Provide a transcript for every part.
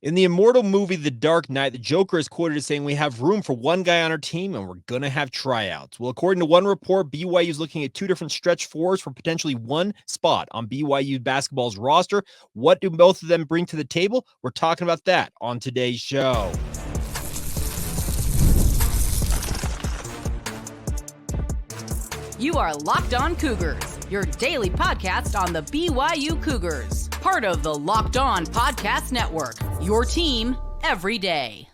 In the immortal movie The Dark Knight, the Joker is quoted as saying, "We have room for one guy on our team, and we're going to have tryouts." Well, according to one report, BYU is looking at two different stretch fours for potentially one spot on BYU basketball's roster. What do both of them bring to the table? We're talking about that on today's show. You are Locked On Cougars, your daily podcast on the BYU Cougars. Part of the Locked On Podcast Network, your team every day.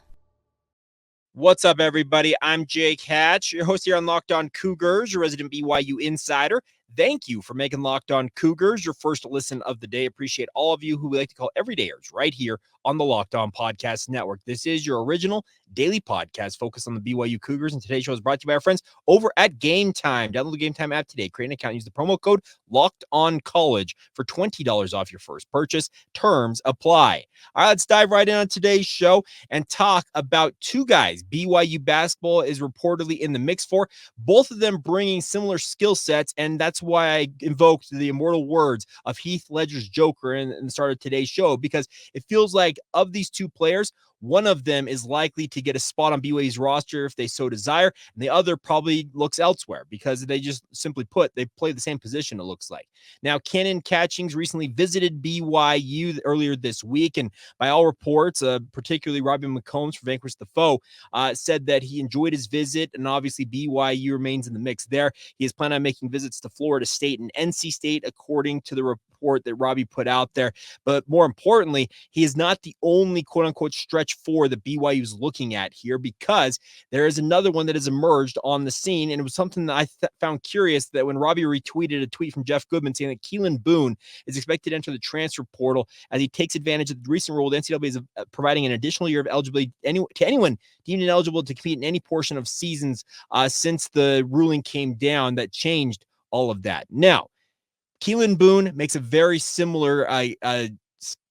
What's up, everybody? I'm Jake Hatch, your host here on Locked On Cougars, your resident BYU insider. Thank you for making Locked On Cougars your first listen of the day. Appreciate all of you who we like to call everydayers right here on the Locked On Podcast Network. This is your original daily podcast focused on the BYU Cougars, and today's show is brought to you by our friends over at Game Time. Download the Game Time app today, create an account, use the promo code LOCKEDONCollege for $20 off your first purchase. Terms apply. All right, let's dive right in on today's show and talk about two guys BYU basketball is reportedly in the mix for, both of them bringing similar skill sets, and that's why I invoked the immortal words of Heath Ledger's Joker in the start of today's show, because it feels like of these two players, one of them is likely to get a spot on BYU's roster if they so desire, and the other probably looks elsewhere because they just simply put, they play the same position, it looks like. Now, Kanon Catchings recently visited BYU earlier this week, and by all reports, particularly Robbie McCombs for Vanquish the Foe, said that he enjoyed his visit, and obviously BYU remains in the mix there. He is planning on making visits to Florida State and NC State, according to the report that Robbie put out there. But more importantly, he is not the only quote-unquote stretch four that BYU is looking at here, because there is another one that has emerged on the scene, and it was something that I found curious, that when Robbie retweeted a tweet from Jeff Goodman saying that Keylan Boone is expected to enter the transfer portal as he takes advantage of the recent rule the NCAA is providing an additional year of eligibility to anyone deemed ineligible to compete in any portion of seasons since the ruling came down that changed all of that. Now, Keylan Boone makes a very similar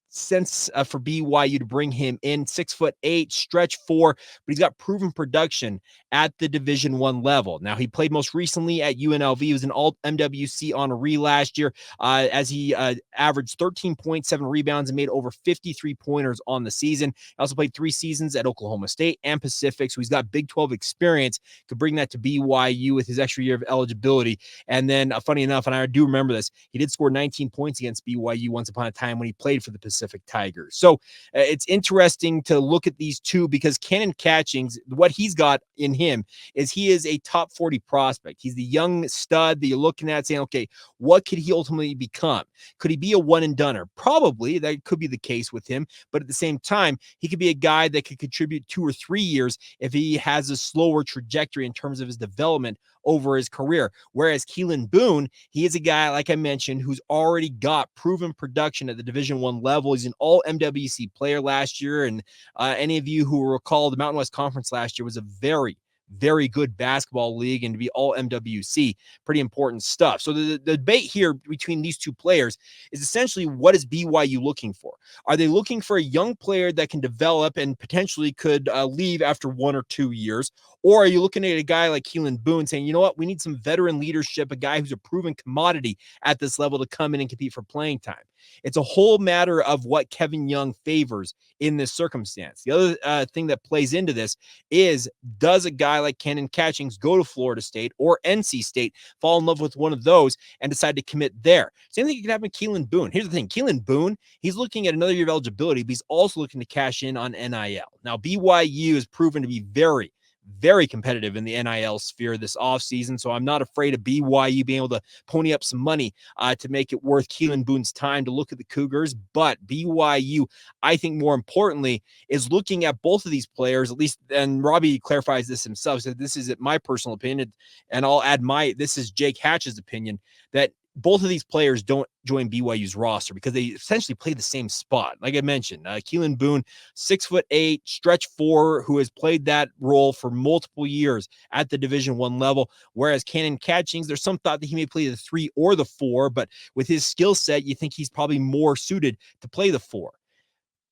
sense for BYU to bring him in. 6'8", stretch four, but he's got proven production at the Division I level. Now, he played most recently at UNLV. He was an All-MWC honoree last year as he averaged 13.7 rebounds and made over 53 pointers on the season. He also played 3 seasons at Oklahoma State and Pacific, so he's got Big 12 experience. Could bring that to BYU with his extra year of eligibility. And then, funny enough, and I do remember this, he did score 19 points against BYU once upon a time when he played for the Pacific Tigers. So it's interesting to look at these two, because Kanon Catchings, what he's got in him is he is a top 40 prospect. He's the young stud that you're looking at saying, okay, what could he ultimately become? Could he be a one and doneer? Probably that could be the case with him, but at the same time, he could be a guy that could contribute 2 or 3 years if he has a slower trajectory in terms of his development over his career. Whereas Keylan Boone, he is a guy, like I mentioned, who's already got proven production at the Division I level. He's an All-MWC player last year, and any of you who recall, the Mountain West Conference last year was a very, very good basketball league, and to be All-MWC, pretty important stuff. So the debate here between these two players is essentially, what is BYU looking for? Are they looking for a young player that can develop and potentially could leave after 1 or 2 years? Or are you looking at a guy like Keylan Boone saying, you know what, we need some veteran leadership, a guy who's a proven commodity at this level to come in and compete for playing time? It's a whole matter of what Kevin Young favors in this circumstance. The other thing that plays into this is, does a guy like Kanon Catchings go to Florida State or NC State, fall in love with one of those, and decide to commit there? Same thing could happen with Keylan Boone. Here's the thing. Keylan Boone, he's looking at another year of eligibility, but he's also looking to cash in on NIL. Now, BYU has proven to be very, very competitive in the NIL sphere this offseason, so I'm not afraid of BYU being able to pony up some money to make it worth Keylan Boone's time to look at the Cougars. But BYU, I think more importantly, is looking at both of these players, at least, and Robbie clarifies this himself, so this is my personal opinion, and I'll add this is Jake Hatch's opinion, that both of these players don't join BYU's roster because they essentially play the same spot. Like I mentioned, Keylan Boone, 6'8", stretch four, who has played that role for multiple years at the Division I level. Whereas Kanon Catchings, there's some thought that he may play the 3 or the 4, but with his skill set, you think he's probably more suited to play the 4.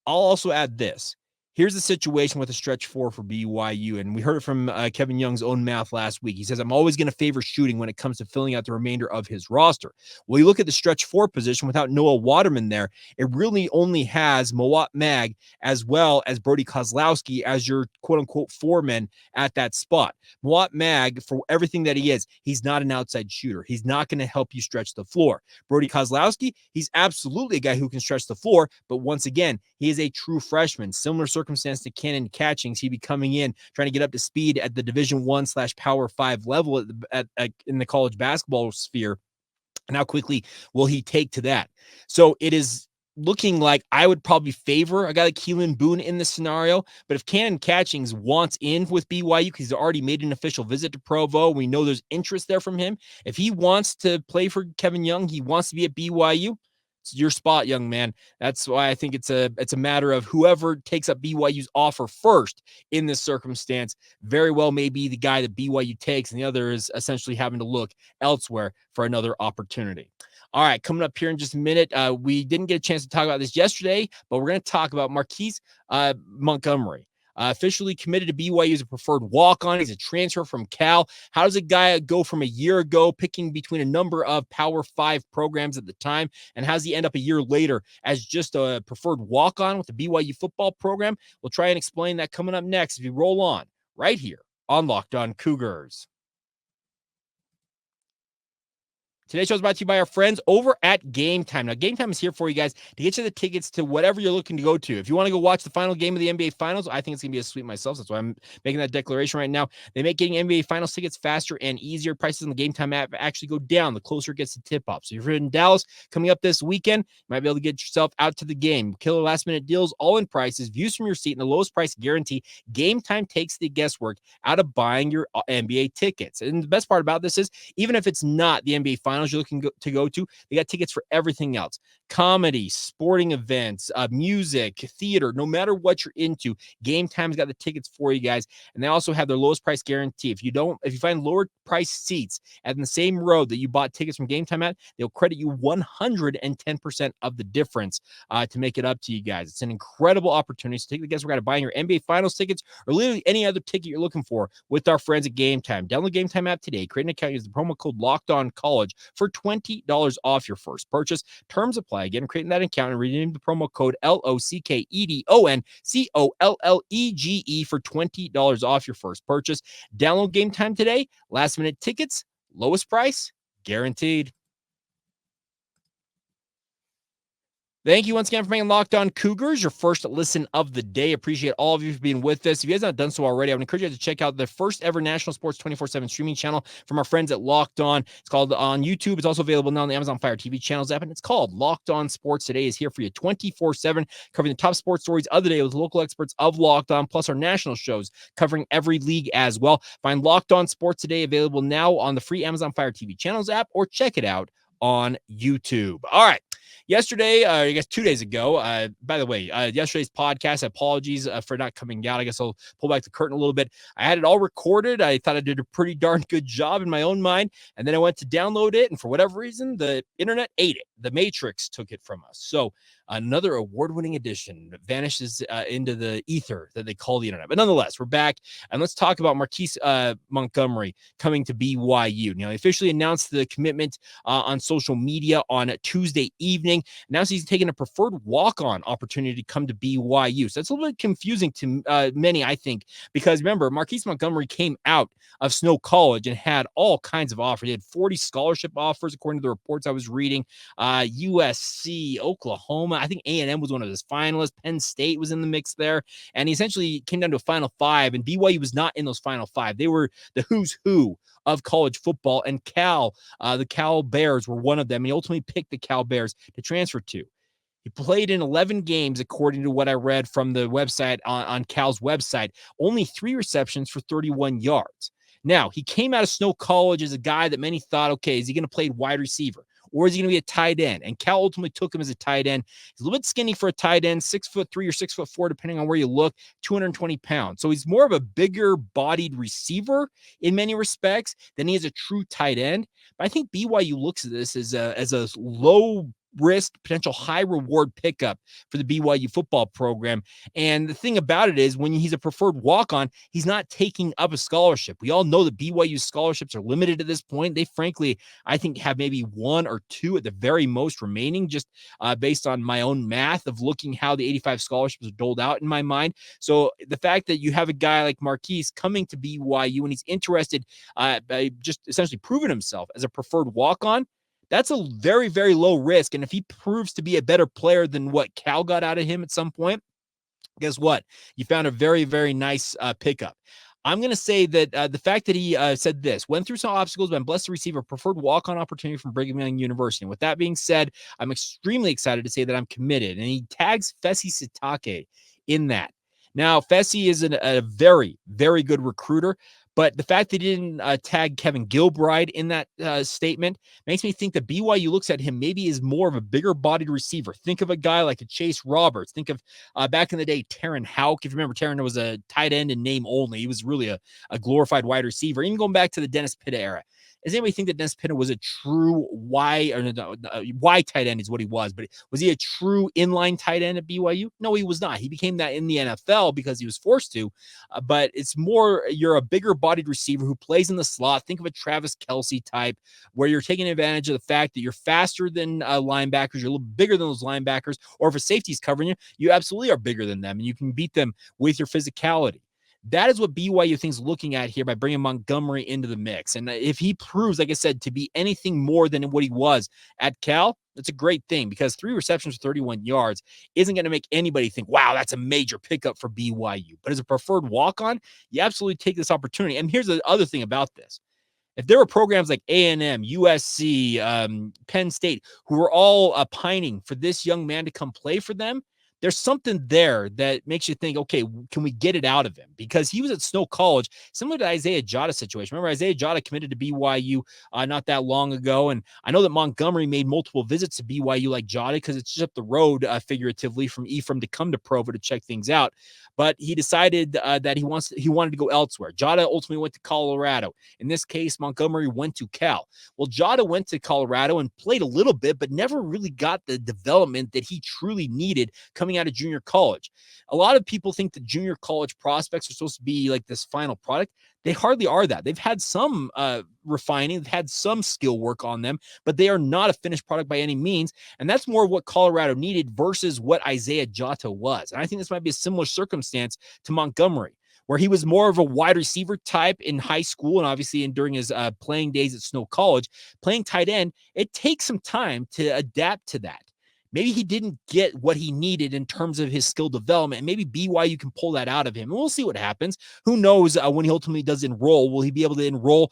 I'll also add this. Here's the situation with a stretch four for BYU, and we heard it from Kevin Young's own mouth last week. He says, I'm always going to favor shooting when it comes to filling out the remainder of his roster. Well, you look at the stretch four position without Noah Waterman there, it really only has Mawot Mag as well as Brody Kozlowski as your quote-unquote foremen at that spot. Mawot Mag, for everything that he is, he's not an outside shooter. He's not going to help you stretch the floor. Brody Kozlowski, he's absolutely a guy who can stretch the floor, but once again, he is a true freshman. Similar circumstance to Kanon Catchings. He'd be coming in, trying to get up to speed at the Division I / Power 5 level in the college basketball sphere. And how quickly will he take to that? So it is looking like I would probably favor a guy like Keylan Boone in this scenario. But if Kanon Catchings wants in with BYU because he's already made an official visit to Provo, we know there's interest there from him. If he wants to play for Kevin Young, he wants to be at BYU, it's your spot, young man. That's why I think it's a matter of whoever takes up BYU's offer first in this circumstance very well may be the guy that BYU takes, and the other is essentially having to look elsewhere for another opportunity. All right, coming up here in just a minute, we didn't get a chance to talk about this yesterday, but we're going to talk about Marquis Montgomery. Officially committed to BYU as a preferred walk-on. He's a transfer from Cal. How does a guy go from a year ago picking between a number of Power 5 programs at the time, and how does he end up a year later as just a preferred walk-on with the BYU football program? We'll try and explain that coming up next if you roll on right here on Locked On Cougars. Today's show is brought to you by our friends over at Game Time. Now, Game Time is here for you guys to get you the tickets to whatever you're looking to go to. If you want to go watch the final game of the NBA Finals, I think it's going to be a sweep myself. That's why I'm making that declaration right now. They make getting NBA Finals tickets faster and easier. Prices on the Game Time app actually go down the closer it gets to tip-off. So if you're in Dallas coming up this weekend, you might be able to get yourself out to the game. Killer last-minute deals, all-in prices, views from your seat, and the lowest price guarantee. Game Time takes the guesswork out of buying your NBA tickets. And the best part about this is, even if it's not the NBA Finals you're looking to go to, they got tickets for everything else: comedy, sporting events, music, theater. No matter what you're into, Game Time's got the tickets for you guys. And they also have their lowest price guarantee. If you find lower price seats at the same road that you bought tickets from Game Time at, they'll credit you 110% of the difference to make it up to you guys. It's an incredible opportunity. So take the guesswork out of buying your NBA Finals tickets or literally any other ticket you're looking for with our friends at Game Time. Download Game Time app today. Create an account. Use the promo code LOCKEDONCollege for $20 off your first purchase. Terms apply. Again, creating that account and redeem the promo code LOCKEDONCOLLEGE for $20 off your first purchase. Download Game Time today. Last minute tickets, lowest price, guaranteed. Thank you once again for making Locked On Cougars your first listen of the day. Appreciate all of you for being with us. If you guys haven't done so already, I would encourage you to check out the first ever national sports 24/7 streaming channel from our friends at Locked On. It's called on YouTube. It's also available now on the Amazon Fire TV channels app, and it's called Locked On Sports Today. Is here for you 24/7, covering the top sports stories of the day with local experts of Locked On, plus our national shows covering every league as well. Find Locked On Sports Today available now on the free Amazon Fire TV channels app, or check it out on YouTube. All right. Yesterday, I guess 2 days ago, by the way, yesterday's podcast, apologies for not coming out. I guess I'll pull back the curtain a little bit. I had it all recorded. I thought I did a pretty darn good job in my own mind. And then I went to download it. And for whatever reason, the internet ate it. The Matrix took it from us. So another award-winning edition vanishes into the ether that they call the internet. But nonetheless, we're back. And let's talk about Marquis Montgomery coming to BYU. Now, he officially announced the commitment on social media on Tuesday evening. Now he's taking a preferred walk-on opportunity to come to BYU. So that's a little bit confusing to many, I think, because remember, Marquis Montgomery came out of Snow College and had all kinds of offers. He had 40 scholarship offers, according to the reports I was reading. USC, Oklahoma, I think A&M was one of his finalists. Penn State was in the mix there. And he essentially came down to a Final Five, and BYU was not in those Final Five. They were the who's who of college football, and the Cal Bears were one of them. And he ultimately picked the Cal Bears to transfer to. He played in 11 games, according to what I read from the website on Cal's website, only 3 receptions for 31 yards. Now, he came out of Snow College as a guy that many thought, okay, is he going to play wide receiver? Or is he going to be a tight end? And Cal ultimately took him as a tight end. He's a little bit skinny for a tight end, 6'3" or 6'4", depending on where you look, 220 pounds. So he's more of a bigger bodied receiver in many respects than he is a true tight end. But I think BYU looks at this as a low risk, potential high reward pickup for the BYU football program. And the thing about it is when he's a preferred walk-on, he's not taking up a scholarship. We all know that BYU scholarships are limited at this point. They frankly, I think, have maybe one or two at the very most remaining, just based on my own math of looking how the 85 scholarships are doled out in my mind. So the fact that you have a guy like Marquis coming to BYU and he's interested by just essentially proving himself as a preferred walk-on, that's a very, very low risk. And if he proves to be a better player than what Cal got out of him at some point, guess what? You found a very, very nice pickup. I'm going to say that the fact that he said this, went through some obstacles, but I'm blessed to receive a preferred walk-on opportunity from Brigham Young University. And with that being said, I'm extremely excited to say that I'm committed. And he tags Fesi Sitake in that. Now, Fesi is a very, very good recruiter, but the fact that he didn't tag Kevin Gilbride in that statement makes me think that BYU looks at him maybe as more of a bigger-bodied receiver. Think of a guy like a Chase Roberts. Think of back in the day, Taron Houck. If you remember, Taron was a tight end in name only. He was really a glorified wide receiver. Even going back to the Dennis Pitta era. Does anybody think that Dennis Pitta was a true Y tight end is what he was, but was he a true inline tight end at BYU? No, he was not. He became that in the NFL because he was forced to, but it's more you're a bigger bodied receiver who plays in the slot. Think of a Travis Kelce type where you're taking advantage of the fact that you're faster than linebackers, you're a little bigger than those linebackers, or if a safety's covering you, you absolutely are bigger than them and you can beat them with your physicality. That is what BYU thinks looking at here by bringing Montgomery into the mix. And if he proves, like I said, to be anything more than what he was at Cal, that's a great thing because 3 receptions for 31 yards isn't going to make anybody think, wow, that's a major pickup for BYU. But as a preferred walk-on, you absolutely take this opportunity. And here's the other thing about this. If there were programs like A&M, USC, Penn State, who were all pining for this young man to come play for them, there's something there that makes you think, okay, can we get it out of him? Because he was at Snow College, similar to Isaiah Jada's situation. Remember, Isaiah Jada committed to BYU not that long ago. And I know that Montgomery made multiple visits to BYU like Jada because it's just up the road, figuratively, from Ephraim to come to Provo to check things out. But he decided that he wanted to go elsewhere. Jada ultimately went to Colorado. In this case, Montgomery went to Cal. Well, Jada went to Colorado and played a little bit, but never really got the development that he truly needed coming out of junior college. A lot of people think that junior college prospects are supposed to be like this final product. They hardly are that. They've had some refining, they've had some skill work on them, but they are not a finished product by any means. And that's more of what Colorado needed versus what Isaiah Jata was. And I think this might be a similar circumstance to Montgomery, where he was more of a wide receiver type in high school and obviously during his playing days at Snow College. Playing tight end, it takes some time to adapt to that. Maybe he didn't get what he needed in terms of his skill development. And maybe BYU can pull that out of him. And we'll see what happens. Who knows when he ultimately does enroll? Will he be able to enroll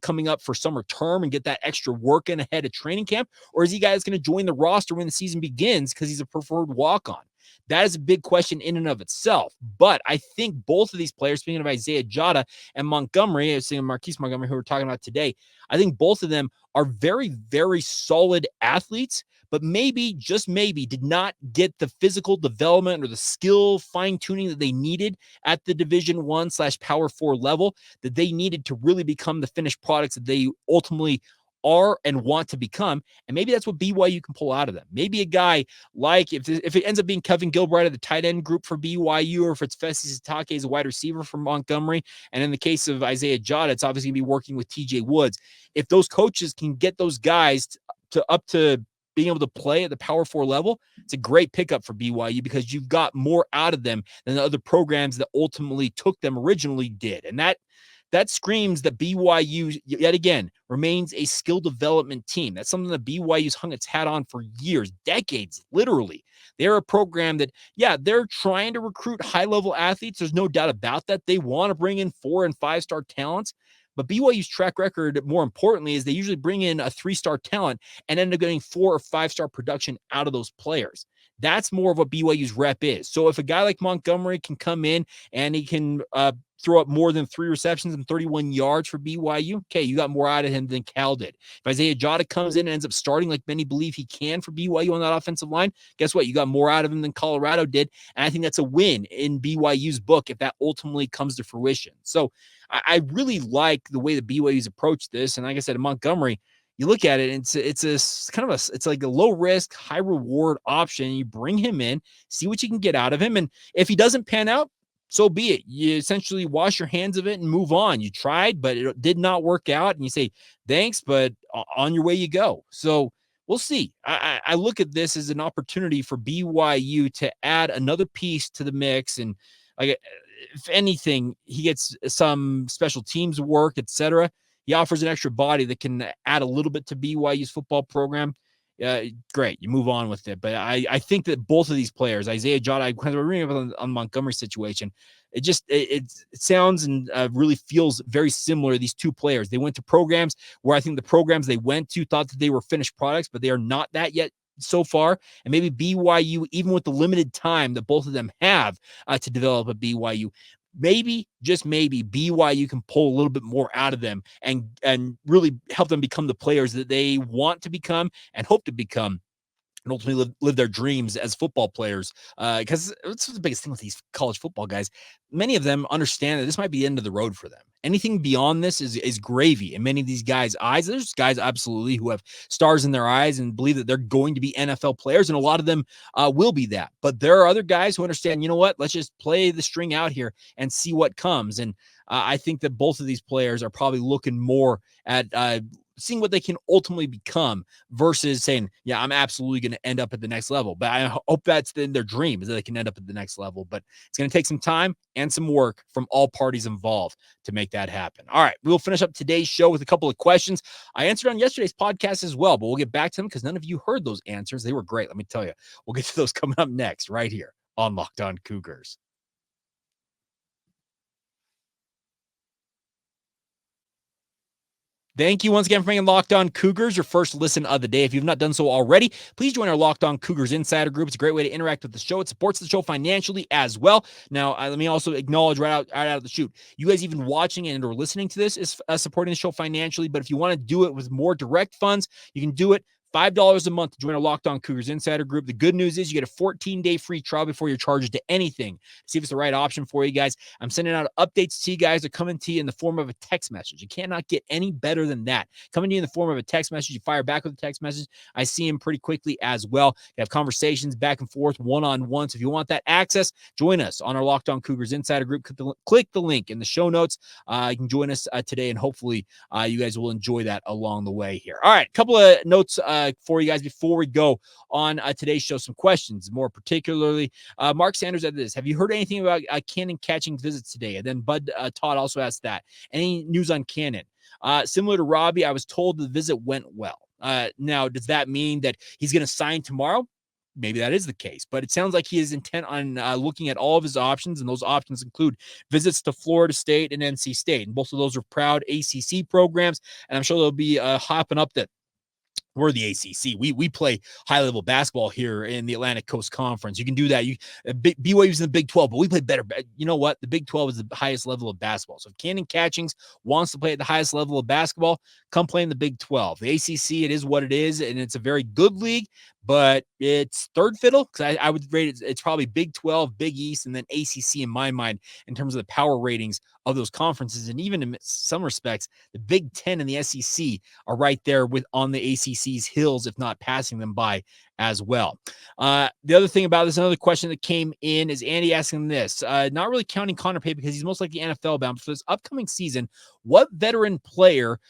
coming up for summer term and get that extra work in ahead of training camp? Or is he guys going to join the roster when the season begins because he's a preferred walk-on? That is a big question in and of itself. But I think both of these players, speaking of Isaiah Jada and Montgomery, I was saying Marquis Montgomery, who we're talking about today, I think both of them are very, very solid athletes, but maybe, just maybe, did not get the physical development or the skill fine-tuning that they needed at the Division I / Power 4 level that they needed to really become the finished products that they ultimately are and want to become. And maybe that's what BYU can pull out of them. Maybe a guy like, if it ends up being Kevin Gilbride of the tight end group for BYU, or if it's Fesi Sitake as a wide receiver for Montgomery, and in the case of Isaiah Jada, it's obviously going to be working with TJ Woods. If those coaches can get those guys to up to being able to play at the Power 4 level, it's a great pickup for BYU because you've got more out of them than the other programs that ultimately took them originally did. And that screams that BYU, yet again, remains a skill development team. That's something that BYU's hung its hat on for years, decades, literally. They're a program that, yeah, they're trying to recruit high-level athletes. There's no doubt about that. They want to bring in 4- and 5-star talents. But BYU's track record, more importantly, is they usually bring in a 3-star talent and end up getting 4 or 5-star production out of those players. That's more of what BYU's rep is. So if a guy like Montgomery can come in and he can throw up more than 3 receptions and 31 yards for BYU, okay, you got more out of him than Cal did. If Isaiah Jada comes in and ends up starting like many believe he can for BYU on that offensive line, guess what? You got more out of him than Colorado did. And I think that's a win in BYU's book if that ultimately comes to fruition. So I really like the way the BYU's approached this. And like I said, Montgomery, you look at it, and it's like a low risk, high reward option. You bring him in, see what you can get out of him. And if he doesn't pan out, so be it. You essentially wash your hands of it and move on. You tried, but it did not work out. And you say, thanks, but on your way you go. So we'll see. I look at this as an opportunity for BYU to add another piece to the mix. And like, if anything, he gets some special teams work, etc. He offers an extra body that can add a little bit to BYU's football program. Great, you move on with it. But I think that both of these players, Isaiah Jota, I kind of reading on Montgomery situation, it sounds and really feels very similar. These two players, they went to programs where I think the programs they went to thought that they were finished products, but they are not that yet so far. And maybe BYU, even with the limited time that both of them have to develop at BYU, maybe, just maybe, BYU can pull a little bit more out of them and really help them become the players that they want to become and hope to become, and ultimately live their dreams as football players. Because it's the biggest thing with these college football guys. Many of them understand that this might be the end of the road for them. Anything beyond this is gravy in many of these guys' eyes. There's guys absolutely who have stars in their eyes and believe that they're going to be NFL players, and a lot of them will be that. But there are other guys who understand, you know what, let's just play the string out here and see what comes. And I think that both of these players are probably looking more at seeing what they can ultimately become versus saying, yeah, I'm absolutely going to end up at the next level. But I hope that's their dream, is that they can end up at the next level. But it's going to take some time and some work from all parties involved to make that happen. All right, we'll finish up today's show with a couple of questions I answered on yesterday's podcast as well, but we'll get back to them because none of you heard those answers. They were great, let me tell you. We'll get to those coming up next right here on Locked On Cougars. Thank you once again for making Locked On Cougars your first listen of the day. If you've not done so already, please join our Locked On Cougars Insider Group. It's a great way to interact with the show. It supports the show financially as well. Now, let me also acknowledge right out of the chute, you guys even watching and or listening to this is supporting the show financially. But if you want to do it with more direct funds, you can do it $5 a month to join our Locked On Cougars Insider Group. The good news is you get a 14-day free trial before you're charged to anything. See if it's the right option for you guys. I'm sending out updates to you guys. They're coming to you in the form of a text message. You cannot get any better than that. Coming to you in the form of a text message. You fire back with a text message. I see them pretty quickly as well. You have conversations back and forth, one-on-one. So if you want that access, join us on our Locked On Cougars Insider Group. Click the link in the show notes. You can join us today, and hopefully you guys will enjoy that along the way here. All right, a couple of notes for you guys before we go on today's show. Some questions, more particularly Mark Sanders added this: have you heard anything about Kanon Catchings visits today? And then Bud Todd also asked that. Any news on Kanon? Similar to Robbie, I was told the visit went well. Now, does that mean that he's going to sign tomorrow? Maybe that is the case, but it sounds like he is intent on looking at all of his options, and those options include visits to Florida State and NC State, and both of those are proud ACC programs, and I'm sure they'll be hopping up that we're the ACC. We play high-level basketball here in the Atlantic Coast Conference. You can do that. BYU's in the Big 12, but we play better. You know what? The Big 12 is the highest level of basketball. So if Kanon Catchings wants to play at the highest level of basketball, come play in the Big 12. The ACC, it is what it is, and it's a very good league, but it's third fiddle because I would rate it. It's probably Big 12, Big East, and then ACC in my mind in terms of the power ratings of those conferences. And even in some respects, the Big 10 and the SEC are right there on the ACC's heels, if not passing them by as well. The other thing about this, another question that came in is Andy asking this, not really counting Connor Pay because he's most likely NFL bound, but for this upcoming season, what veteran player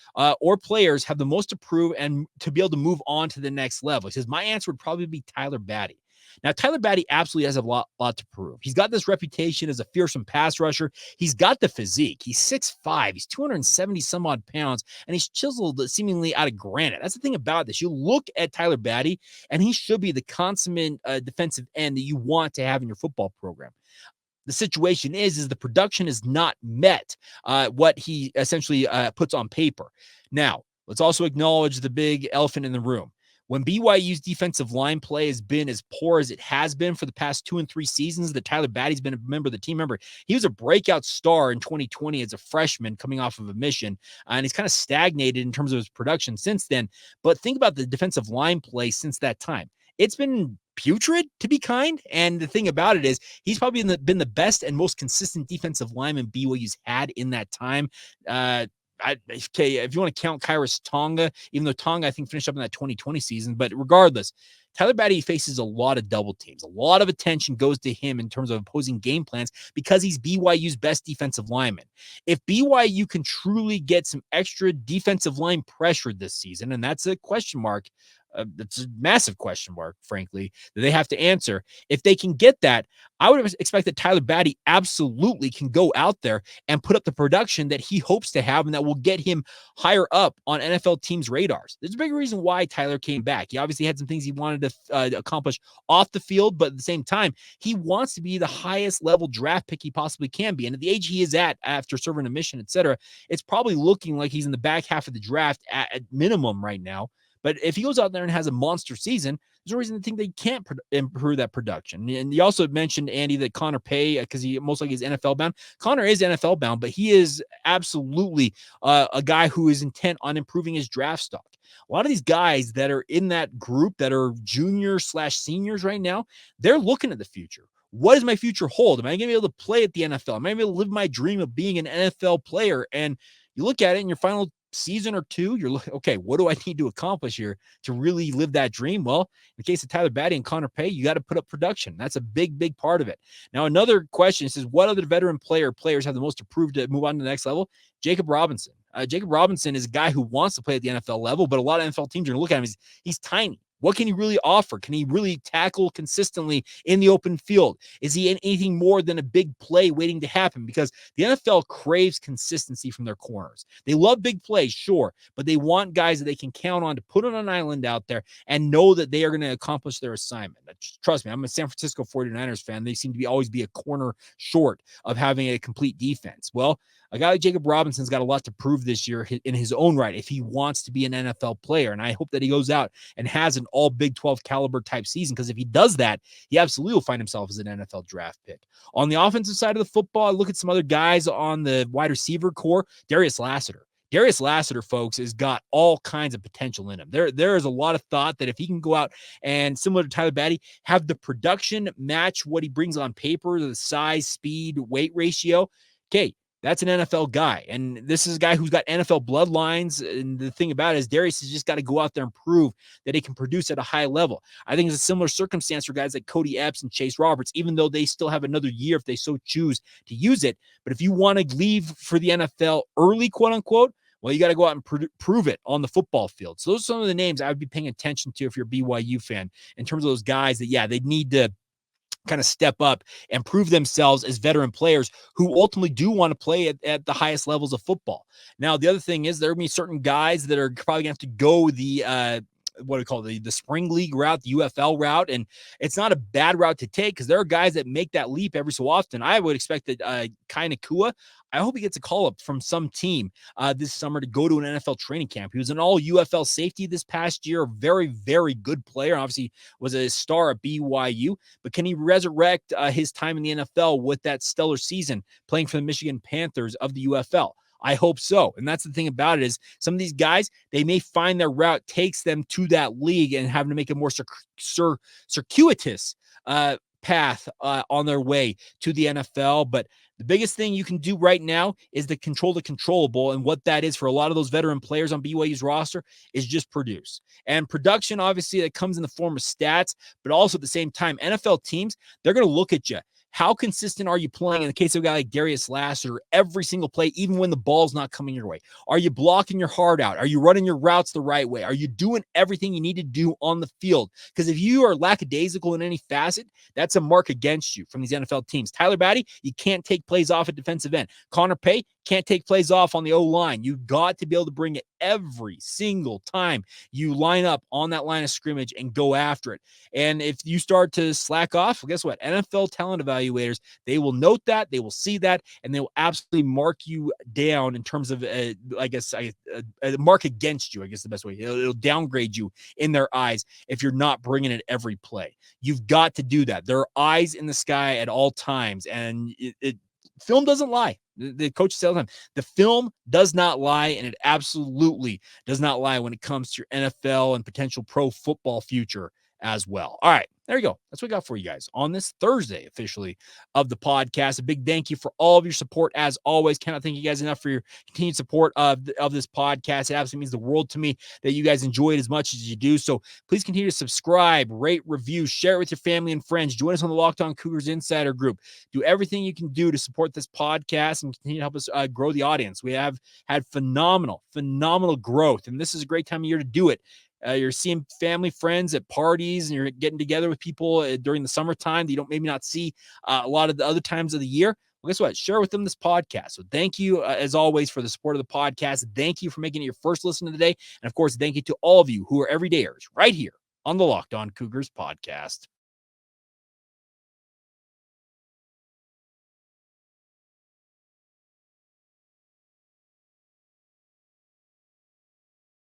or players have the most to prove and to be able to move on to the next level? He says, my answer would probably be Tyler Batty. Now, Tyler Batty absolutely has a lot to prove. He's got this reputation as a fearsome pass rusher. He's got the physique. He's 6'5". He's 270 some odd pounds, and he's chiseled seemingly out of granite. That's the thing about this. You look at Tyler Batty, and he should be the consummate defensive end that you want to have in your football program. The situation is the production is not met what he essentially puts on paper. Now, let's also acknowledge the big elephant in the room. When BYU's defensive line play has been as poor as it has been for the past 2 and 3 seasons that Tyler Batty's been a member of the team. Remember, he was a breakout star in 2020 as a freshman coming off of a mission, and he's kind of stagnated in terms of his production since then. But think about the defensive line play since that time. It's been putrid, to be kind. And the thing about it is he's probably been the best and most consistent defensive lineman BYU's had in that time. Okay, if you want to count Kairos Tonga, even though Tonga, I think, finished up in that 2020 season, but regardless, Tyler Batty faces a lot of double teams. A lot of attention goes to him in terms of opposing game plans because he's BYU's best defensive lineman. If BYU can truly get some extra defensive line pressure this season, and that's a question mark, it's a massive question mark, frankly, that they have to answer. If they can get that, I would expect that Tyler Batty absolutely can go out there and put up the production that he hopes to have and that will get him higher up on NFL teams' radars. There's a big reason why Tyler came back. He obviously had some things he wanted to accomplish off the field, but at the same time, he wants to be the highest level draft pick he possibly can be. And at the age he is at after serving a mission, etc., it's probably looking like he's in the back half of the draft at minimum right now. But if he goes out there and has a monster season, there's no reason to think they can't improve that production. And you also mentioned, Andy, that Connor Pay, because he most likely is NFL bound. Connor is NFL bound, but he is absolutely a guy who is intent on improving his draft stock. A lot of these guys that are in that group that are juniors/seniors right now, they're looking at the future. What does my future hold? Am I going to be able to play at the NFL? Am I going to be able to live my dream of being an NFL player? And you look at it in your final season or two, you're looking, okay, what do I need to accomplish here to really live that dream? Well, in the case of Tyler Batty and Connor Pay, you got to put up production. That's a big, big part of it. Now, another question says, what other veteran players have the most to prove to move on to the next level? Jacob Robinson. Jacob Robinson is a guy who wants to play at the NFL level, but a lot of NFL teams are going to look at him as he's tiny. What can he really offer? Can he really tackle consistently in the open field? Is he anything more than a big play waiting to happen? Because the NFL craves consistency from their corners. They love big plays, sure, but they want guys that they can count on to put on an island out there and know that they are going to accomplish their assignment. Trust me, I'm a San Francisco 49ers fan. They seem to always be a corner short of having a complete defense. Well, a guy like Jacob Robinson's got a lot to prove this year in his own right if he wants to be an NFL player. And I hope that he goes out and has an all Big 12 caliber type season, because if he does that, he absolutely will find himself as an NFL draft pick. On the offensive side of the football, I look at some other guys on the wide receiver core. Darius Lassiter, folks, has got all kinds of potential in him. There is a lot of thought that if he can go out and, similar to Tyler Batty, have the production match what he brings on paper, the size, speed, weight ratio, okay, that's an NFL guy. And this is a guy who's got NFL bloodlines. And the thing about it is Darius has just got to go out there and prove that he can produce at a high level. I think it's a similar circumstance for guys like Cody Epps and Chase Roberts, even though they still have another year if they so choose to use it. But if you want to leave for the NFL early, quote unquote, well, you got to go out and prove it on the football field. So those are some of the names I would be paying attention to if you're a BYU fan, in terms of those guys that, yeah, they need to kind of step up and prove themselves as veteran players who ultimately do want to play at the highest levels of football. Now, the other thing is there are going to be certain guys that are probably going to have to go the what do we call it, the spring league route, the UFL route. And it's not a bad route to take because there are guys that make that leap every so often. I would expect that Kai Nakua, I hope he gets a call up from some team this summer to go to an NFL training camp. He was an all UFL safety this past year, a very, very good player. Obviously was a star at BYU, but can he resurrect his time in the NFL with that stellar season playing for the Michigan Panthers of the UFL? I hope so. And that's the thing about it, is some of these guys, they may find their route takes them to that league and having to make a more circuitous path on their way to the NFL. But the biggest thing you can do right now is to control the controllable. And what that is for a lot of those veteran players on BYU's roster is just produce. And production, obviously, that comes in the form of stats, but also at the same time, NFL teams, they're going to look at you. How consistent are you playing in the case of a guy like Darius Lassiter every single play, even when the ball's not coming your way? Are you blocking your heart out? Are you running your routes the right way? Are you doing everything you need to do on the field? Because if you are lackadaisical in any facet, that's a mark against you from these NFL teams. Tyler Batty, you can't take plays off at defensive end. Connor Pay can't take plays off on the O-line. You've got to be able to bring it every single time you line up on that line of scrimmage and go after it. And if you start to slack off, well, guess what? NFL talent evaluators, they will note that, they will see that, and they will absolutely mark you down in terms of, a mark against you, I guess the best way. It'll downgrade you in their eyes if you're not bringing it every play. You've got to do that. There are eyes in the sky at all times, and film doesn't lie. The coach says all the time, the film does not lie, and it absolutely does not lie when it comes to your NFL and potential pro football future as well. All right, there you go. That's what we got for you guys on this Thursday, officially, of the podcast. A big thank you for all of your support, as always. Cannot thank you guys enough for your continued support of this podcast. It absolutely means the world to me that you guys enjoy it as much as you do. So please continue to subscribe, rate, review, share it with your family and friends. Join us on the Locked On Cougars Insider Group. Do everything you can do to support this podcast and continue to help us grow the audience. We have had phenomenal growth, and this is a great time of year to do it. You're seeing family, friends at parties, and you're getting together with people during the summertime that you don't maybe not see a lot of the other times of the year. Well, guess what? Share with them this podcast. So thank you, as always, for the support of the podcast. Thank you for making it your first listen of the day. And, of course, thank you to all of you who are everydayers right here on the Locked On Cougars podcast.